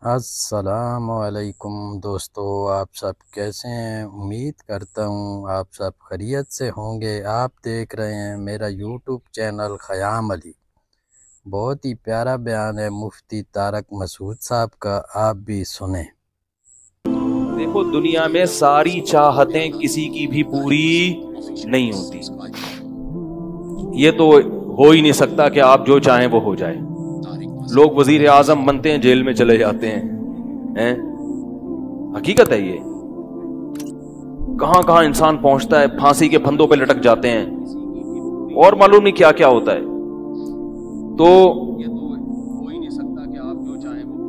السلام علیکم دوستو، آپ سب کیسے ہیں؟ امید کرتا ہوں آپ سب خیریت سے ہوں گے۔ آپ دیکھ رہے ہیں میرا یوٹیوب چینل خیام علی۔ بہت ہی پیارا بیان ہے مفتی طارق مسعود صاحب کا، آپ بھی سنیں۔ دیکھو، دنیا میں ساری چاہتیں کسی کی بھی پوری نہیں ہوتی۔ یہ تو ہو ہی نہیں سکتا کہ آپ جو چاہیں وہ ہو جائے۔ لوگ وزیر اعظم بنتے ہیں، جیل میں چلے جاتے ہیں۔ حقیقت ہے یہ۔ کہاں کہاں انسان پہنچتا ہے، پھانسی کے پھندوں پہ لٹک جاتے ہیں، اور معلوم نہیں کیا کیا ہوتا ہے۔ تو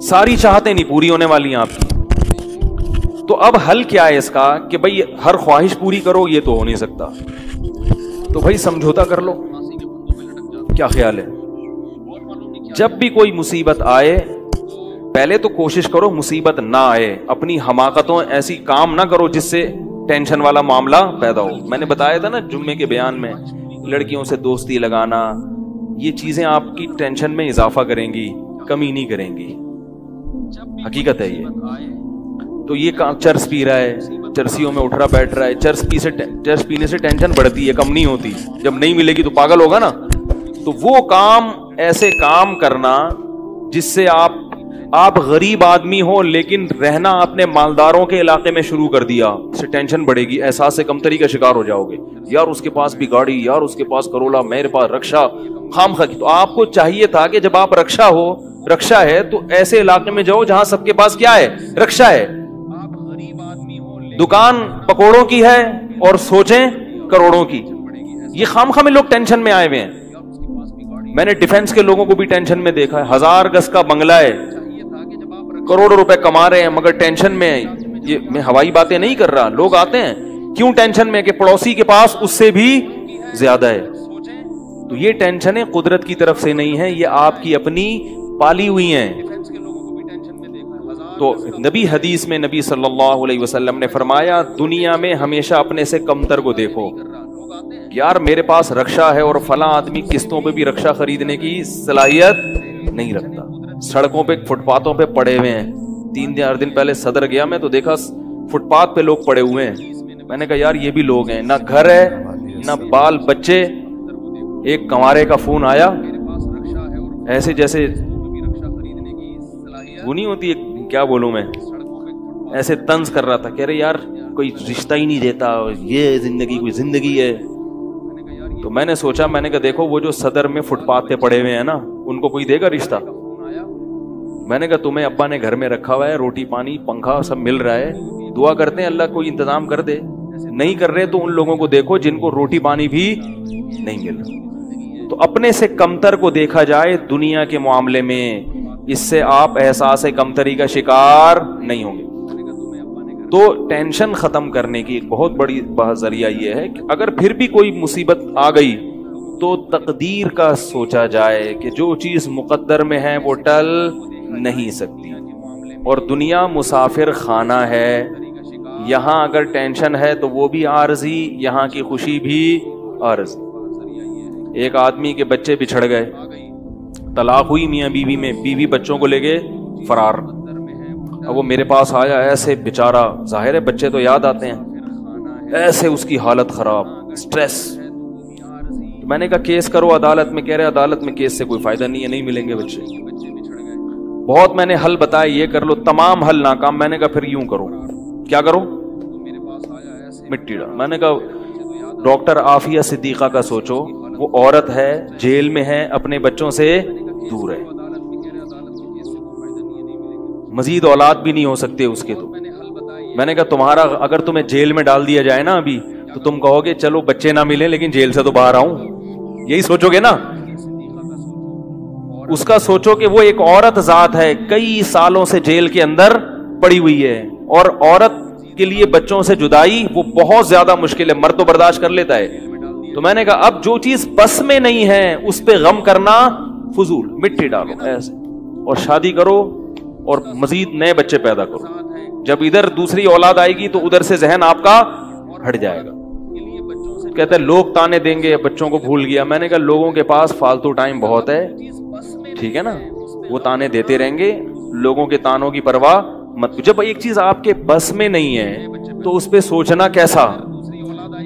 ساری چاہتیں نہیں پوری ہونے والی ہیں آپ کی۔ تو اب حل کیا ہے اس کا کہ بھئی ہر خواہش پوری کرو؟ یہ تو ہو نہیں سکتا۔ تو بھئی سمجھوتا کر لو۔ کیا خیال ہے؟ جب بھی کوئی مصیبت آئے، پہلے تو کوشش کرو مصیبت نہ آئے۔ اپنی حماقتوں ایسی کام نہ کرو جس سے ٹینشن والا معاملہ پیدا ہو۔ میں نے بتایا تھا نا جمعے کے بیان میں، لڑکیوں سے دوستی لگانا، یہ چیزیں آپ کی ٹینشن میں اضافہ کریں گی، کمی نہیں کریں گی۔ حقیقت ہے یہ۔ تو یہ چرس پی رہا ہے، چرسیوں میں اٹھ رہا بیٹھ رہا ہے، چرس پینے سے ٹینشن بڑھتی ہے، کم نہیں ہوتی۔ جب نہیں ملے گی تو پاگل ہوگا نا۔ تو وہ کام، ایسے کام کرنا جس سے آپ غریب آدمی ہو لیکن رہنا اپنے مالداروں کے علاقے میں شروع کر دیا، اس سے ٹینشن بڑھے گی، احساس کمتری کا شکار ہو جاؤ گے۔ یار اس کے پاس بھی گاڑی، یار اس کے پاس کرولا، میرے پاس رکشا، خام خا۔ تو آپ کو چاہیے تھا کہ جب آپ رکشا ہے تو ایسے علاقے میں جاؤ جہاں سب کے پاس کیا ہے؟ رکشا ہے۔ دکان پکوڑوں کی ہے اور سوچیں کروڑوں کی۔ یہ خام خام لوگ ٹینشن میں آئے ہوئے ہیں۔ میں نے ڈیفنس کے لوگوں کو بھی ٹینشن میں دیکھا ہے، 1000 گز کا بنگلہ ہے، کروڑوں روپے کما رہے ہیں مگر ٹینشن میں ہیں۔ یہ میں ہوائی باتیں نہیں کر رہا، لوگ آتے ہیں کیوں ٹینشن میں کہ پڑوسی کے پاس اس سے بھی زیادہ ہے۔ تو یہ ٹینشنیں قدرت کی طرف سے نہیں ہیں، یہ آپ کی اپنی پالی ہوئی ہیں۔ تو حدیث میں نبی صلی اللہ علیہ وسلم نے فرمایا، دنیا میں ہمیشہ اپنے سے کمتر کو دیکھو۔ یار میرے پاس رکشا ہے اور فلاں آدمی قسطوں پہ بھی رکشا خریدنے کی صلاحیت نہیں رکھتا، سڑکوں پہ فٹ پاتھوں پہ پڑے ہوئے ہیں۔ 3-4 دن پہلے صدر گیا میں تو دیکھا فٹ پاتھ پہ لوگ پڑے ہوئے ہیں۔ میں نے کہا یار یہ بھی لوگ ہیں، نہ گھر ہے نہ بال بچے۔ ایک کنوارے کا فون آیا، ایسے جیسے وہ نہیں ہوتی، کیا بولوں میں، ایسے طنز کر رہا تھا، کہہ رہے یار کوئی رشتہ ہی نہیں دیتا، یہ زندگی کوئی زندگی ہے۔ تو میں نے سوچا، میں نے کہا دیکھو وہ جو صدر میں فٹ پاتھ پہ پڑے ہوئے ہیں نا، ان کو کوئی دے گا رشتہ؟ میں نے کہا تمہیں ابا نے گھر میں رکھا ہوا ہے، روٹی پانی پنکھا سب مل رہا ہے، دعا کرتے ہیں اللہ کوئی انتظام کر دے۔ نہیں کر رہے تو ان لوگوں کو دیکھو جن کو روٹی پانی بھی نہیں مل رہا۔ تو اپنے سے کمتر کو دیکھا جائے دنیا کے معاملے میں، اس سے آپ احساس کمتری کا شکار نہیں ہوں گے۔ تو ٹینشن ختم کرنے کی ایک بہت بڑی ذریعہ یہ ہے کہ اگر پھر بھی کوئی مصیبت آ گئی تو تقدیر کا سوچا جائے کہ جو چیز مقدر میں ہے وہ ٹل نہیں سکتی، اور دنیا مسافر خانہ ہے، یہاں اگر ٹینشن ہے تو وہ بھی عارضی، یہاں کی خوشی بھی عارضی۔ ایک آدمی کے بچے بچھڑ گئے، طلاق ہوئی میاں بیوی میں، بیوی بچوں کو لے گئے فرار۔ اب وہ میرے پاس آیا، ایسے بیچارہ، ظاہر ہے بچے تو یاد آتے ہیں، ایسے اس کی حالت خراب، سٹریس۔ میں نے کہا کیس کرو عدالت میں، کہہ رہے عدالت میں کیس سے کوئی فائدہ نہیں ہے، نہیں ملیں گے بچے۔ بہت میں نے حل بتایا، یہ کر لو، تمام حل ناکام۔ میں نے کہا پھر یوں کرو، کیا کرو؟ مٹی ڈال۔ میں نے کہا ڈاکٹر عافیہ صدیقہ کا سوچو، وہ عورت ہے، جیل میں ہے، اپنے بچوں سے دور ہے، مزید اولاد بھی نہیں ہو سکتے اس کے۔ تو میں نے کہا تمہارا اگر تمہیں جیل میں ڈال دیا جائے نا ابھی، تو تم کہو گے چلو بچے نہ ملیں لیکن جیل سے تو باہر آؤں، یہی سوچو گے نا۔ اس کا سوچو کہ وہ ایک عورت ذات ہے، کئی سالوں سے جیل کے اندر پڑی ہوئی ہے، اور عورت کے لیے بچوں سے جدائی وہ بہت زیادہ مشکل ہے، مرد تو برداشت کر لیتا ہے۔ تو میں نے کہا اب جو چیز بس میں نہیں ہے اس پہ غم کرنا فضول، مٹی ڈالو ایسے، اور شادی کرو اور مزید نئے بچے پیدا کرو۔ جب ادھر دوسری اولاد آئے گی تو ادھر سے ذہن آپ کا ہٹ جائے گا۔ کہتے ہیں لوگ تانے دیں گے، بچوں کو بھول گیا۔ میں نے کہا لوگوں کے پاس فالتو ٹائم بہت ہے، ٹھیک ہے نا، وہ تانے دیتے رہیں گے، لوگوں کے تانوں کی پرواہ مت. جب ایک چیز آپ کے بس میں نہیں ہے تو اس پہ سوچنا کیسا.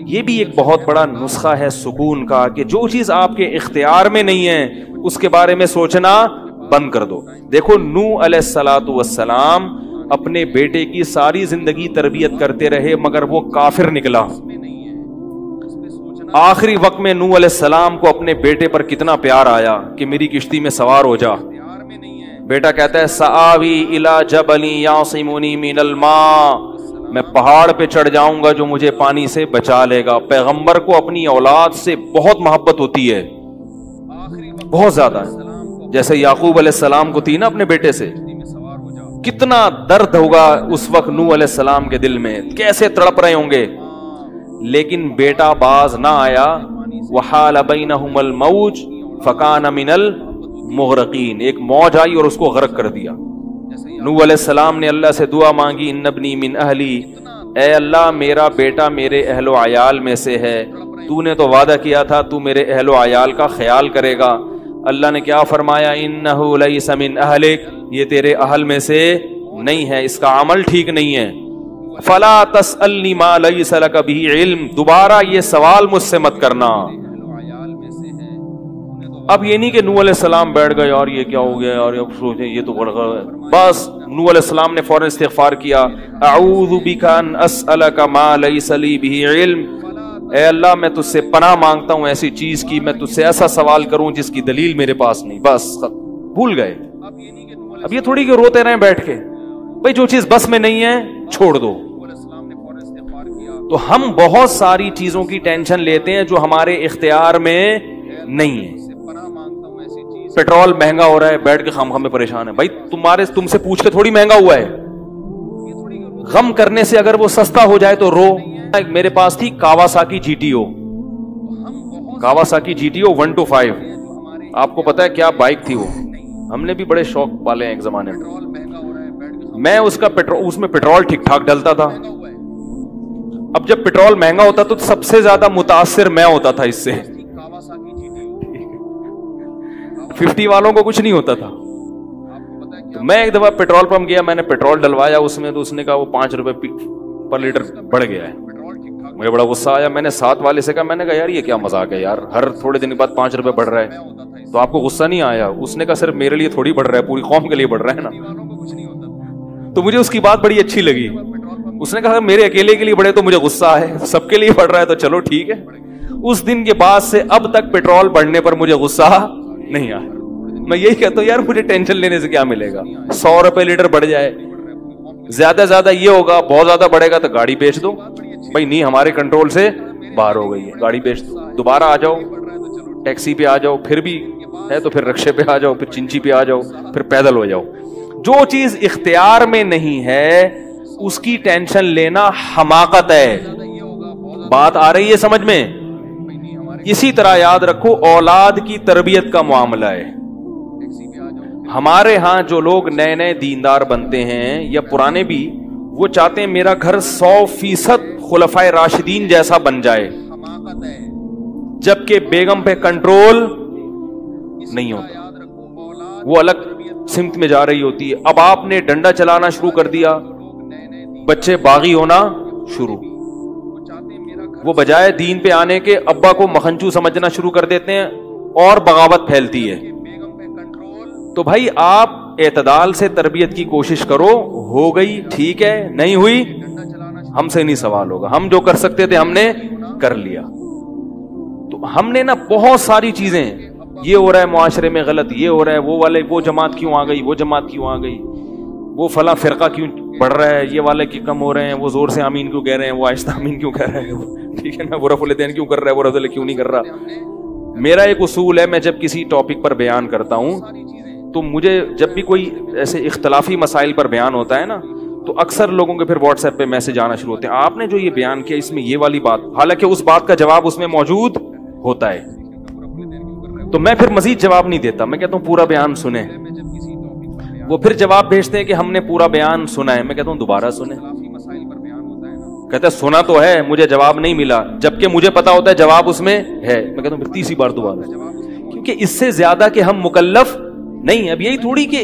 یہ بھی ایک بہت بڑا نسخہ ہے سکون کا کہ جو چیز آپ کے اختیار میں نہیں ہے اس کے بارے میں سوچنا بند کر دو. دیکھو نوح علیہ الصلوۃ والسلام اپنے بیٹے کی ساری زندگی تربیت کرتے رہے مگر وہ کافر نکلا. آخری وقت میں نوح علیہ السلام کو اپنے بیٹے پر کتنا پیار آیا کہ میری کشتی میں سوار ہو جا. بیٹا کہتا ہے سآوی الی جبل یعصمنی من الماء, میں پہاڑ پہ چڑھ جاؤں گا جو مجھے پانی سے بچا لے گا. پیغمبر کو اپنی اولاد سے بہت محبت ہوتی ہے, بہت زیادہ ہے, جیسے یعقوب علیہ السلام کو تھی نا اپنے بیٹے سے. کتنا درد ہوگا اس وقت نوح علیہ السلام کے دل میں, کیسے تڑپ رہے ہوں گے. لیکن بیٹا باز نہ آیا. وحال بینہم الموج فکان من المغرقین, ایک موج آئی اور اس کو غرق کر دیا. نوح علیہ السلام نے اللہ سے دعا مانگی ان ابنی من اہلی, اے اللہ میرا بیٹا میرے اہل و عیال میں سے ہے, تو نے تو وعدہ کیا تھا تو میرے اہل و عیال کا خیال کرے گا. اللہ نے کیا فرمایا انہ لیس من اہلک, یہ تیرے اہل میں سے نہیں ہے, اس کا عمل ٹھیک نہیں ہے. فلا تسألنی ما لیس لک بہ علم, دوبارہ یہ سوال مجھ سے مت کرنا. اب یہ نہیں کہ نوح علیہ السلام بیٹھ گئے اور یہ کیا ہو گیا اور سوچیں یہ تو غلط ہے. بس نوح علیہ السلام نے فوراً استغفار کیا, اعوذ بک ان اسألک ما لیس لی بہ علم, اے اللہ میں تجھ سے پناہ مانگتا ہوں ایسی چیز کی, میں تجھ سے ایسا سوال کروں جس کی دلیل میرے پاس نہیں. بس بھول گئے. اب یہ تھوڑی کہ روتے رہیں بیٹھ کے, بھئی جو چیز بس میں نہیں ہے چھوڑ دو. تو ہم بہت ساری چیزوں کی ٹینشن لیتے ہیں جو ہمارے اختیار میں نہیں ہے. پیٹرول مہنگا ہو رہا ہے, بیٹھ کے خام میں پریشان ہے. بھائی تم سے پوچھ کے تھوڑی مہنگا ہوا ہے. غم کرنے سے اگر وہ سستا ہو جائے تو رو. میرے پاس تھی Kawasaki G T O, Kawasaki G T O 125. آپ کو پتا ہے کیا بائک تھی وہ, ہم نے بھی بڑے شوق پالے ہیں ایک زمانے میں. میں اس میں پیٹرول ٹھیک ٹھاک ڈلتا تھا. اب جب پیٹرول مہنگا ہوتا تو سب سے زیادہ متاثر میں ہوتا تھا اس سے. 50 والوں کو کچھ نہیں ہوتا تھا. تو میں ایک دفعہ پیٹرول پمپ گیا, میں نے پیٹرول ڈلوایا اس میں, تو اس نے کہا وہ 5 روپے پر لیٹر بڑھ گیا ہے. مجھے بڑا غصہ آیا. میں نے ساتھ والے سے کہا, میں نے کہا یار یہ کیا مذاق ہے یار, ہر تھوڑے دن کے بعد 5 روپے بڑھ رہا ہے, تو آپ کو غصہ نہیں آیا؟ اس نے کہا صرف میرے لیے تھوڑی بڑھ رہا ہے, پوری قوم کے لیے بڑھ رہا ہے نا. تو مجھے اس کی بات بڑی اچھی لگی. اس نے کہا میرے اکیلے کے لیے بڑھے تو مجھے غصہ ہے, سب کے لیے بڑھ رہا ہے تو چلو ٹھیک ہے. اس دن کے بعد سے اب تک پیٹرول بڑھنے پر مجھے غصہ نہیں آیا. میں یہی کہتا ہوں یار مجھے ٹینشن لینے سے کیا ملے گا. 100 روپے لیٹر بڑھ جائے, زیادہ سے زیادہ یہ ہوگا, بہت زیادہ بڑھے گا تو گاڑی بیچ دو. بھائی نہیں ہمارے کنٹرول سے باہر ہو گئی ہے, گاڑی بیچ دو, دوبارہ آ جاؤ, ٹیکسی پہ آ جاؤ, پھر بھی ہے تو پھر رکشے پہ آ جاؤ, پھر چنچی پہ آ جاؤ, پھر پیدل ہو جاؤ. جو چیز اختیار میں نہیں ہے اس کی ٹینشن لینا حماقت ہے. بات آ رہی ہے سمجھ میں؟ اسی طرح یاد رکھو اولاد کی تربیت کا معاملہ ہے. ہمارے ہاں جو لوگ نئے نئے دیندار بنتے ہیں یا پرانے بھی, وہ چاہتے ہیں میرا گھر 100% خلفائے راشدین جیسا بن جائے, جبکہ بیگم پہ کنٹرول نہیں ہوتا, وہ الگ سمت میں جا رہی ہوتی ہے. اب آپ نے ڈنڈا چلانا شروع کر دیا, بچے باغی ہونا شروع. وہ بجائے دین پہ آنے کے ابا کو مکھنچو سمجھنا شروع کر دیتے ہیں اور بغاوت پھیلتی ہے. تو بھائی آپ اعتدال سے تربیت کی کوشش کرو, ہو گئی ٹھیک ہے, نہیں ہوئی ہم سے نہیں سوال ہوگا, ہم جو کر سکتے تھے ہم نے کر لیا. تو ہم نے نا بہت ساری چیزیں, یہ ہو رہا ہے معاشرے میں غلط, یہ ہو رہا ہے, وہ والے وہ جماعت کیوں آ گئی, وہ جماعت کیوں آ گئی, وہ فلاں فرقہ کیوں بڑھ رہا ہے, یہ والے کی کم ہو رہے ہیں, وہ زور سے آمین کیوں کہہ رہے ہیں, وہ آہستہ آمین کیوں کہہ رہے ہیں, ٹھیک ہے نا, وہ رفع الیدین کیوں کر رہا ہے, وہ رفع الیدین کیوں نہیں کر رہا. میرا ایک اصول ہے, میں جب کسی ٹاپک پر بیان کرتا ہوں تو مجھے جب بھی کوئی ایسے اختلافی مسائل پر بیان ہوتا ہے نا, تو اکثر لوگوں کے پھر واٹس ایپ پہ میسج آنا شروع ہوتے ہیں, آپ نے جو یہ بیان کیا اس میں یہ والی بات, حالانکہ اس بات کا جواب اس میں موجود ہوتا ہے. تو میں پھر مزید جواب نہیں دیتا, میں کہتا ہوں پورا بیان سنیں. وہ پھر جواب بھیجتے ہیں کہ ہم نے پورا بیان سنا ہے, میں کہتا ہوں دوبارہ سنیں. کہتا ہے سنا تو ہے, مجھے جواب نہیں ملا, جبکہ مجھے پتا ہوتا ہے جواب اس میں ہے. میں کہتا ہوں پھر تیسری بار دوبارہ, کیونکہ اس سے زیادہ کہ ہم مکلف نہیں. اب یہی تھوڑی کہ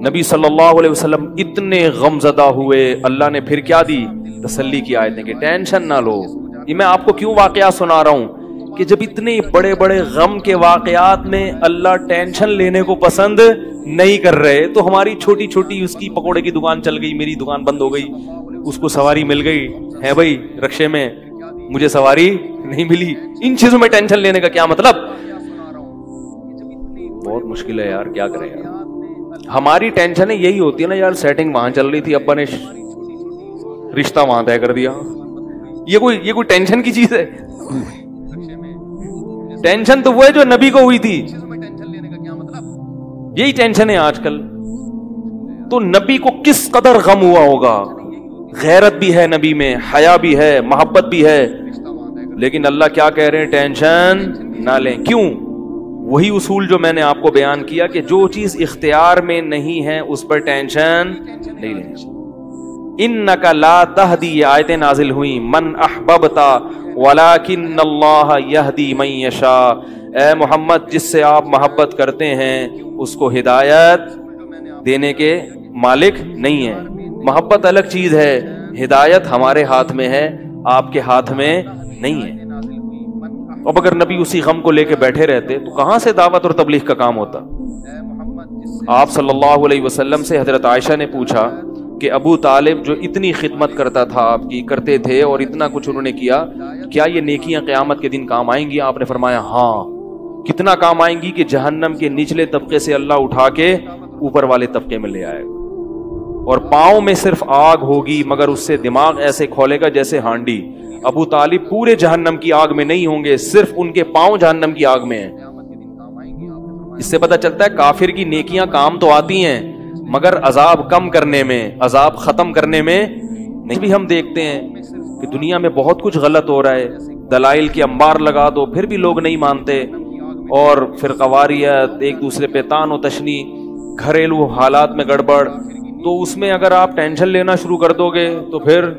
نبی صلی اللہ علیہ وسلم اتنے غمزدہ ہوئے، اللہ نے پھر کیا دی؟ تسلی کی آیتیں کہ ٹینشن نہ لو. یہ میں آپ کو کیوں واقعہ سنا رہا ہوں کہ جب اتنے بڑے بڑے غم کے واقعات میں اللہ ٹینشن لینے کو پسند نہیں کر رہے، تو ہماری چھوٹی چھوٹی، اس کی پکوڑے کی دکان چل گئی، میری دکان بند ہو گئی، اس کو سواری مل گئی ہے بھائی رکشے میں، مجھے سواری نہیں ملی، ان چیزوں میں ٹینشن لینے کا کیا مطلب؟ بہت مشکل ہے یار، کیا کریں یار. ہماری ٹینشن یہی ہوتی ہے نا یار، سیٹنگ وہاں چل رہی تھی، ابا نے رشتہ وہاں طے کر دیا. یہ کوئی ٹینشن کی چیز ہے؟ ٹینشن تو وہ ہے جو نبی کو ہوئی تھی. یہی ٹینشن ہے آج کل. تو نبی کو کس قدر غم ہوا ہوگا. غیرت بھی ہے نبی میں، حیا بھی ہے، محبت بھی ہے، لیکن اللہ کیا کہہ رہے ہیں؟ ٹینشن نہ لیں. کیوں؟ وہی اصول جو میں نے آپ کو بیان کیا کہ جو چیز اختیار میں نہیں ہے اس پر ٹینشن نہیں لیں. انک لا تہدی، یہ آیتیں نازل ہوئیں، من احببتا ولکن اللہ یہدی من یشاء. اے محمد، جس سے آپ محبت کرتے ہیں اس کو ہدایت دینے کے مالک نہیں ہیں. محبت الگ چیز ہے، ہدایت ہمارے ہاتھ میں ہے، آپ کے ہاتھ میں نہیں ہے. اب اگر نبی اسی غم کو لے کے بیٹھے رہتے تو کہاں سے دعوت اور تبلیغ کا کام ہوتا؟ آپ صلی اللہ علیہ وسلم سے حضرت عائشہ نے پوچھا کہ ابو طالب جو اتنی خدمت کرتا تھا، آپ کی کرتے تھے اور اتنا کچھ انہوں نے کیا، کیا یہ نیکیاں قیامت کے دن کام آئیں گی؟ آپ نے فرمایا ہاں. کتنا کام آئیں گی کہ جہنم کے نچلے طبقے سے اللہ اٹھا کے اوپر والے طبقے میں لے آئے گا، اور پاؤں میں صرف آگ ہوگی مگر اس سے دماغ ایسے کھولے گا جیسے ہانڈی. ابو طالب پورے جہنم کی آگ میں نہیں ہوں گے، صرف ان کے پاؤں جہنم کی آگ میں ہیں. اس سے پتہ چلتا ہے کافر کی نیکیاں کام تو آتی ہیں مگر عذاب کم کرنے میں، عذاب ختم کرنے میں نہیں. بھی ہم دیکھتے ہیں کہ دنیا میں بہت کچھ غلط ہو رہا ہے، دلائل کی انبار لگا دو پھر بھی لوگ نہیں مانتے، اور فرقواریت، ایک دوسرے پہ تان و تشنی، گھریلو حالات میں گڑبڑ. تو اس میں اگر آپ ٹینشن لینا شروع کر دو گے تو پھر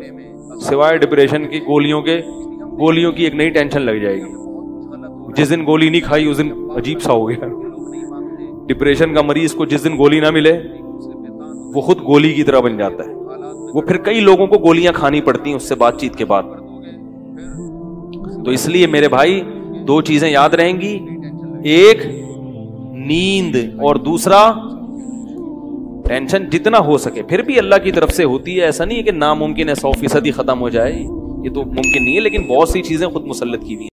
سوائے ڈپریشن کی گولیوں کی ایک نئی ٹینشن لگ جائے گی. جس دن گولی نہیں کھائی اس دن عجیب سا ہو گیا. ڈپریشن کا مریض کو جس دن گولی نہ ملے وہ خود گولی کی طرح بن جاتا ہے. وہ پھر کئی لوگوں کو گولیاں کھانی پڑتی ہیں اس سے بات چیت کے بعد. تو اس لیے میرے بھائی دو چیزیں یاد رہیں گی، ایک نیند اور دوسرا ٹینشن. جتنا ہو سکے، پھر بھی اللہ کی طرف سے ہوتی ہے، ایسا نہیں ہے کہ ناممکن ہے 100% ہی ختم ہو جائے، یہ تو ممکن نہیں ہے، لیکن بہت سی چیزیں خود مسلط کی ہوئی ہیں.